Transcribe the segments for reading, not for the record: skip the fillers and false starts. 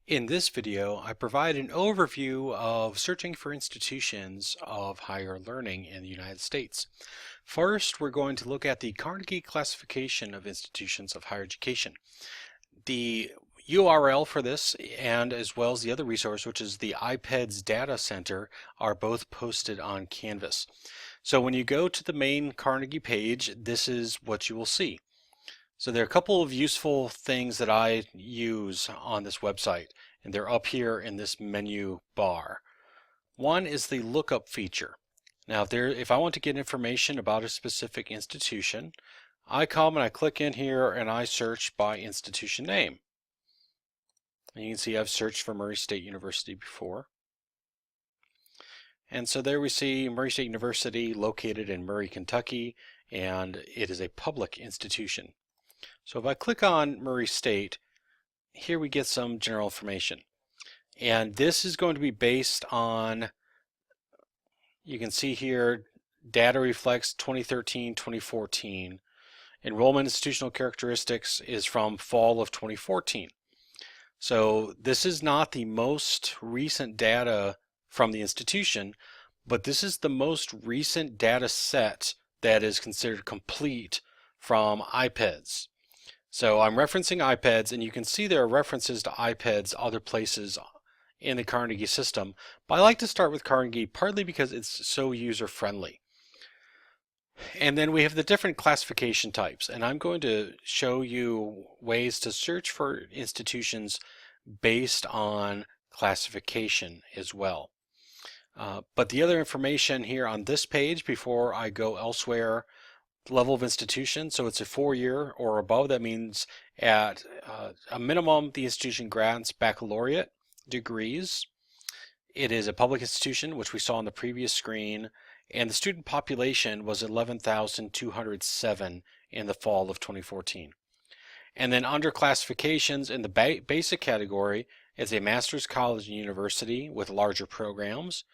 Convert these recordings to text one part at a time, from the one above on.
In this video, I provide an overview of searching for institutions of higher learning in the United States. First, we're going to look at the Carnegie classification of institutions of higher education. The URL for this, and as well as the other resource, which is the IPEDS Data Center, are both posted on Canvas. So when you go to the main Carnegie page, this is what you will see. So there are a couple of useful things that I use on this website, and they're up here in this menu bar. One is the lookup feature. Now if I want to get information about a specific institution, I come and I click in here and I search by institution name. And you can see I've searched for Murray State University before. And so there we see Murray State University located in Murray, Kentucky, and it is a public institution. So if I click on Murray State, here we get some general information. And this is going to be based on, you can see here, data reflects 2013-2014. Enrollment institutional characteristics is from fall of 2014. So this is not the most recent data from the institution, but this is the most recent data set that is considered complete from IPEDS. So I'm referencing IPEDS, and you can see there are references to IPEDS other places in the Carnegie system, but I like to start with Carnegie partly because it's so user-friendly. And then we have the different classification types, and I'm going to show you ways to search for institutions based on classification as well. But the other information here on this page before I go elsewhere, level of institution, so it's a 4-year or above. That means at a minimum the institution grants baccalaureate degrees. It is a public institution, which we saw on the previous screen, and the student population was 11,207 in the fall of 2014. And then under classifications in the basic category is a master's college and university with larger programs.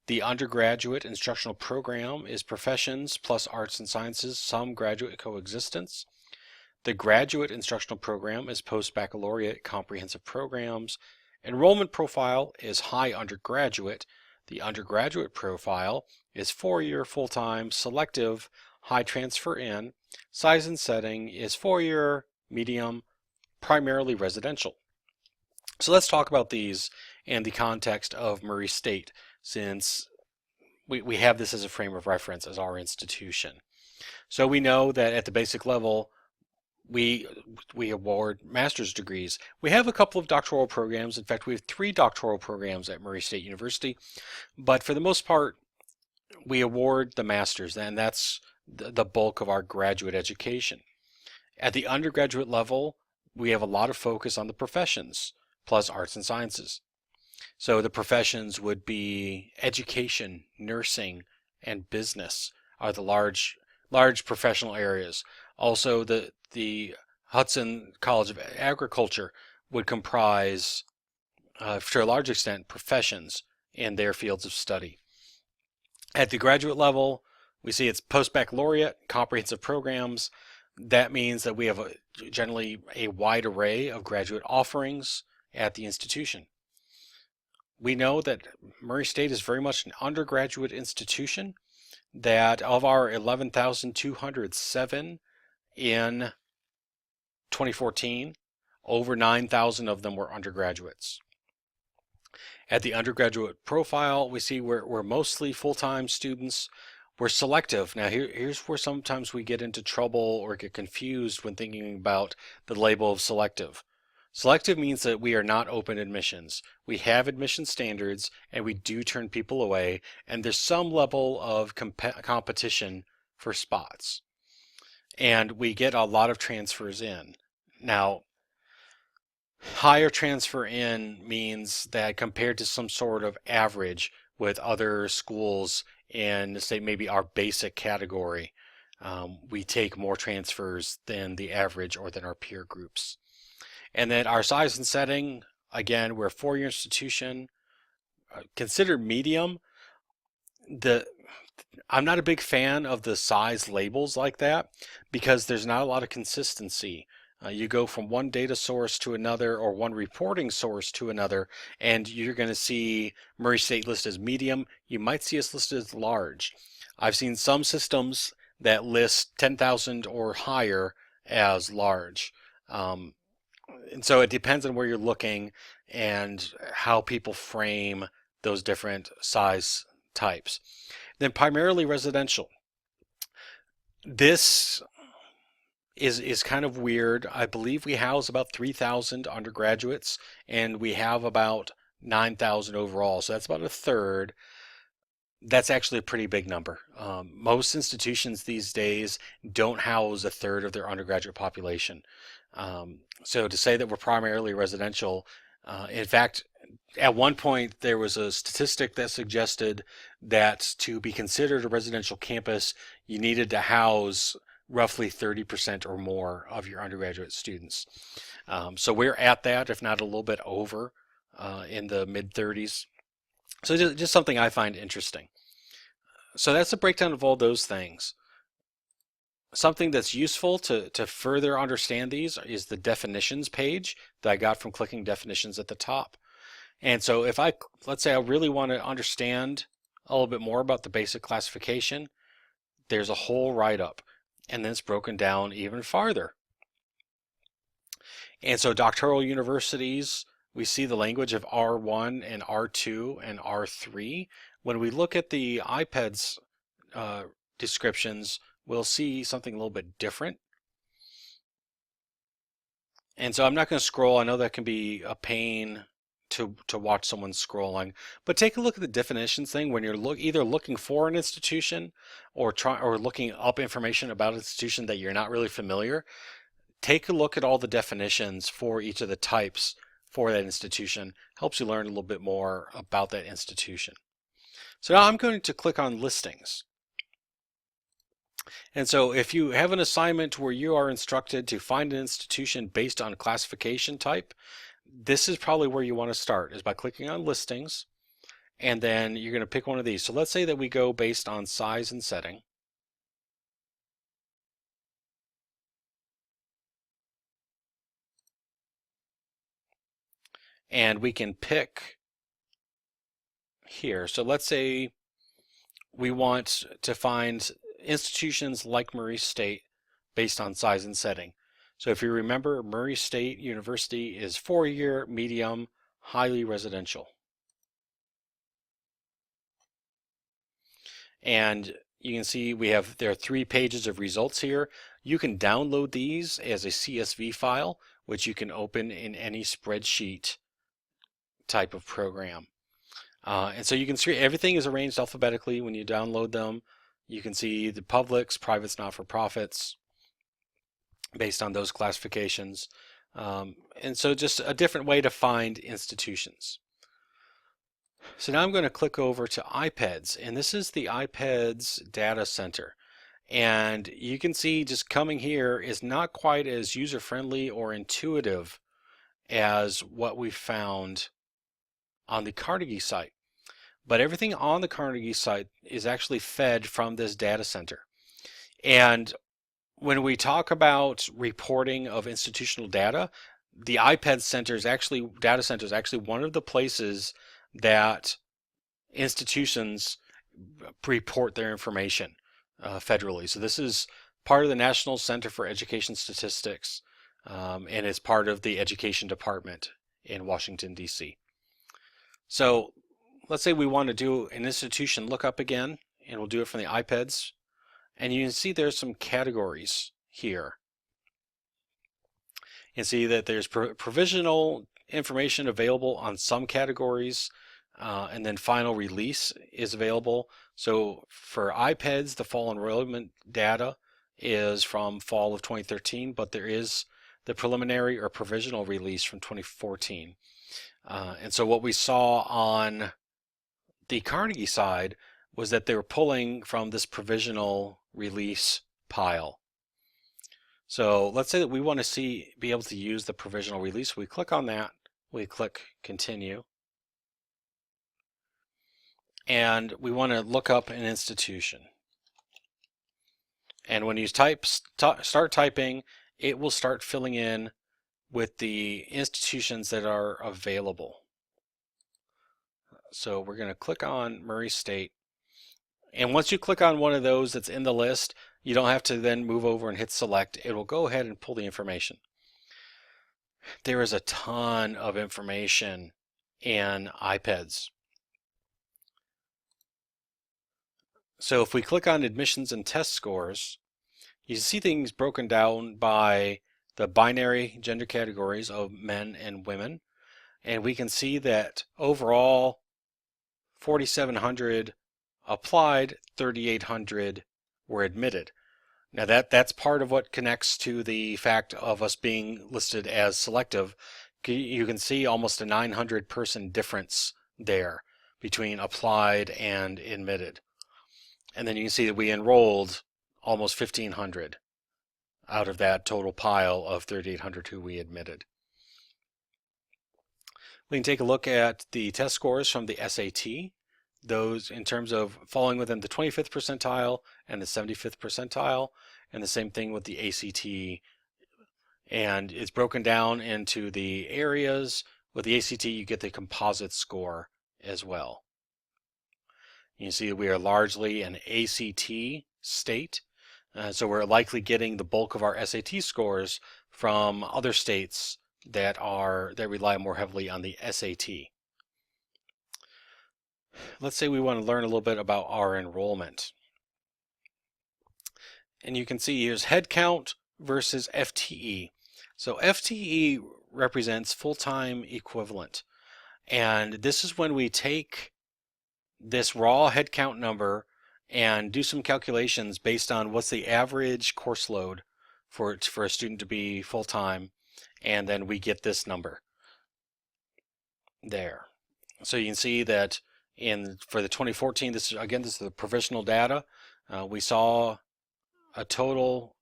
The undergraduate instructional program is professions plus arts and sciences, some graduate coexistence. The graduate instructional program is post-baccalaureate comprehensive programs. Enrollment profile is high undergraduate. The undergraduate profile is 4-year full-time selective high transfer in. Size and setting is 4-year medium, primarily residential. So let's talk about these in the context of Murray State, since we have this as a frame of reference as our institution. So we know that at the basic level, we award master's degrees. We have a couple of doctoral programs. In fact, we have 3 doctoral programs at Murray State University, but for the most part, we award the master's, and that's the bulk of our graduate education. At the undergraduate level, we have a lot of focus on the professions, plus arts and sciences. So the professions would be education, nursing, and business are the large professional areas. Also, the Hudson College of Agriculture would comprise, to a large extent, professions in their fields of study. At the graduate level, we see it's post-baccalaureate, comprehensive programs. That means that we have generally a wide array of graduate offerings at the institution. We know that Murray State is very much an undergraduate institution, that of our 11,207 in 2014, over 9,000 of them were undergraduates. At the undergraduate profile, we see we're mostly full-time students. We're selective. Now here's where sometimes we get into trouble or get confused when thinking about the label of selective. Selective means that we are not open admissions. We have admission standards and we do turn people away, and there's some level of competition for spots. And we get a lot of transfers in. Now, higher transfer in means that compared to some sort of average with other schools in, say, maybe our basic category, we take more transfers than the average or than our peer groups. And then our size and setting, again, we're a 4-year institution, considered medium. I'm not a big fan of the size labels like that because there's not a lot of consistency. You go from one data source to another or one reporting source to another, and you're going to see Murray State listed as medium. You might see us listed as large. I've seen some systems that list 10,000 or higher as large. And so it depends on where you're looking and how people frame those different size types. Then primarily residential. This is kind of weird. I believe we house about 3,000 undergraduates and we have about 9,000 overall. So that's about a third. That's actually a pretty big number. Most institutions these days don't house a third of their undergraduate population. So to say that we're primarily residential, in fact, at one point there was a statistic that suggested that to be considered a residential campus, you needed to house roughly 30% or more of your undergraduate students. So we're at that, if not a little bit over, in the mid 30s. So just something I find interesting. So that's a breakdown of all those things. Something that's useful to further understand these is the definitions page that I got from clicking definitions at the top. And so if let's say I really want to understand a little bit more about the basic classification, there's a whole write-up, and then it's broken down even farther. And so doctoral universities, we see the language of R1 and R2 and R3. When we look at the IPEDS descriptions, we'll see something a little bit different. And so I'm not going to scroll. I know that can be a pain to watch someone scrolling, but take a look at the definitions thing when you're either looking for an institution or looking up information about an institution that you're not really familiar. Take a look at all the definitions for each of the types for that institution. Helps you learn a little bit more about that institution. So now I'm going to click on listings. And so if you have an assignment where you are instructed to find an institution based on classification type, this is probably where you want to start, is by clicking on listings, and then you're going to pick one of these. So let's say that we go based on size and setting. And we can pick here. So let's say we want to find institutions like Murray State based on size and setting. So if you remember, Murray State University is 4-year, medium, highly residential. And you can see there are 3 pages of results here. You can download these as a CSV file, which you can open in any spreadsheet type of program. And so you can see everything is arranged alphabetically when you download them. You can see the publics, privates, not-for-profits based on those classifications. And so just a different way to find institutions. So now I'm going to click over to IPEDS, and this is the IPEDS Data Center. And you can see just coming here is not quite as user-friendly or intuitive as what we found on the Carnegie site. But everything on the Carnegie site is actually fed from this data center. And when we talk about reporting of institutional data, the IPEDS data center is actually one of the places that institutions report their information federally. So this is part of the National Center for Education Statistics, and it's part of the Education Department in Washington, D.C. So let's say we want to do an institution lookup again, and we'll do it from the IPEDS. And you can see there's some categories here. You can see that there's provisional information available on some categories, and then final release is available. So for IPEDS, the fall enrollment data is from fall of 2013, but there is the preliminary or provisional release from 2014. And so what we saw on the Carnegie side was that they were pulling from this provisional release pile. So let's say that we want to be able to use the provisional release. We click on that, we click continue, and we want to look up an institution. And when you start typing, it will start filling in with the institutions that are available. So we're going to click on Murray State. And once you click on one of those that's in the list, you don't have to then move over and hit select. It will go ahead and pull the information. There is a ton of information in IPEDS. So if we click on admissions and test scores, you see things broken down by the binary gender categories of men and women. And we can see that overall 4,700 applied, 3,800 were admitted. Now that's part of what connects to the fact of us being listed as selective. You can see almost a 900 person difference there between applied and admitted. And then you can see that we enrolled almost 1,500 out of that total pile of 3,800 who we admitted. We can take a look at the test scores from the SAT, those in terms of falling within the 25th percentile and the 75th percentile, and the same thing with the ACT. And it's broken down into the areas. With the ACT, you get the composite score as well. You see that we are largely an ACT state, so we're likely getting the bulk of our SAT scores from other states that rely more heavily on the SAT. Let's say we want to learn a little bit about our enrollment. And you can see here's head count versus FTE. So FTE represents full-time equivalent. And this is when we take this raw head count number and do some calculations based on what's the average course load for a student to be full-time, and then we get this number there. So you can see that for the 2014, this is the provisional data. We saw a total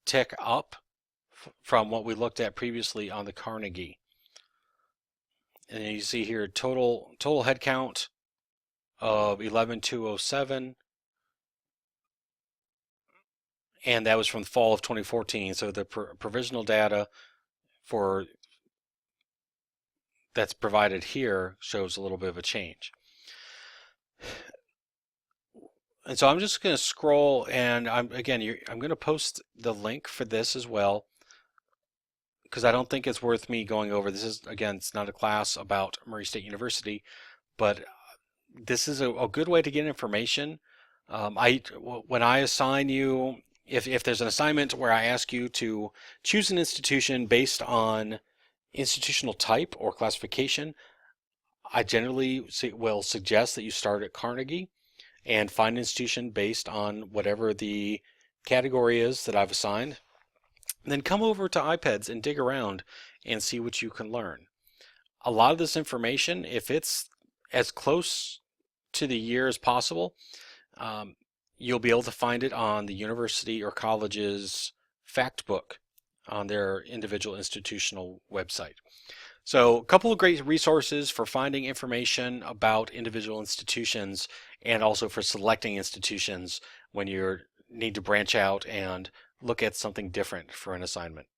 tick up from what we looked at previously on the Carnegie. And you see here total head count of 11,207, and that was from the fall of 2014. So the provisional data that's provided here shows a little bit of a change. And so I'm just going to scroll, and I'm going to post the link for this as well, because I don't think it's worth me going over. This is, again, it's not a class about Murray State University, but this is a good way to get information. When I assign you, if there's an assignment where I ask you to choose an institution based on institutional type or classification, I generally will suggest that you start at Carnegie and find an institution based on whatever the category is that I've assigned. And then come over to IPEDS and dig around and see what you can learn. A lot of this information, if it's as close to the year as possible, you'll be able to find it on the university or college's fact book on their individual institutional website. So a couple of great resources for finding information about individual institutions, and also for selecting institutions when you need to branch out and look at something different for an assignment.